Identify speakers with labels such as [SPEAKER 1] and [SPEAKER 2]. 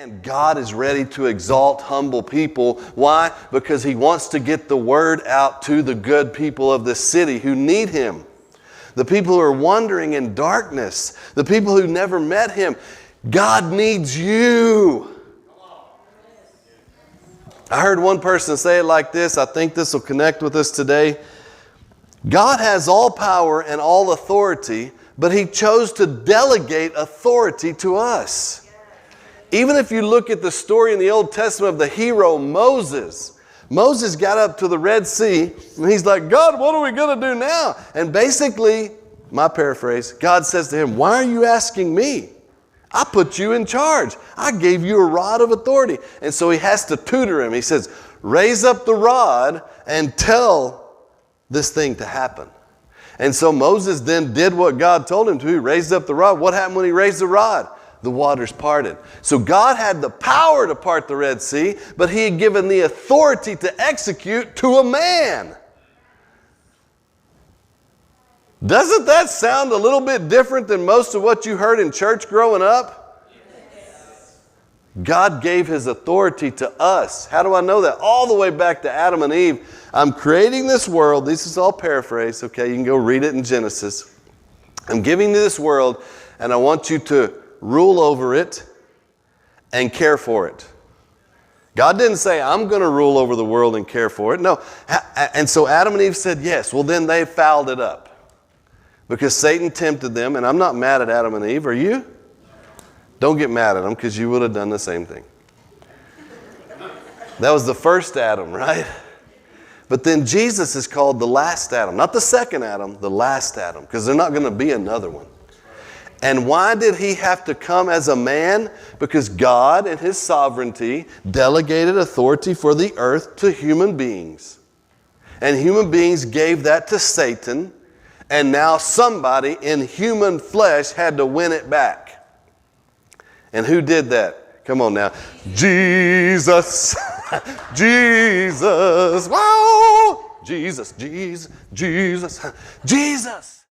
[SPEAKER 1] And God is ready to exalt humble people. Why? Because He wants to get the word out to the good people of this city who need Him. The people who are wandering in darkness. The people who never met Him. God needs you. I heard one person say it like this. I think this will connect with us today. God has all power and all authority, but He chose to delegate authority to us. Even if you look at the story in the Old Testament of the hero Moses, Moses got up to the Red Sea and he's like, God, what are we going to do now? And basically, my paraphrase, God says to him, why are you asking me? I put you in charge. I gave you a rod of authority. And so he has to tutor him. He says, raise up the rod and tell this thing to happen. And so Moses then did what God told him to. He raised up the rod. What happened when he raised the rod? The waters parted. So God had the power to part the Red Sea, but He had given the authority to execute to a man. Doesn't that sound a little bit different than most of what you heard in church growing up? Yes. God gave His authority to us. How do I know that? All the way back to Adam and Eve. I'm creating this world. This is all paraphrase. Okay, you can go read it in Genesis. I'm giving you this world, and I want you to rule over it and care for it. God didn't say, I'm going to rule over the world and care for it. No. And so Adam and Eve said yes. Well, then they fouled it up because Satan tempted them. And I'm not mad at Adam and Eve. Are you? Don't get mad at them because you would have done the same thing. That was the first Adam, right? But then Jesus is called the last Adam. Not the second Adam, the last Adam. Because there's not going to be another one. And why did He have to come as a man? Because God in His sovereignty delegated authority for the earth to human beings. And human beings gave that to Satan. And now somebody in human flesh had to win it back. And who did that? Come on now. Jesus. Jesus. Wow. Jesus. Jesus. Jesus. Jesus.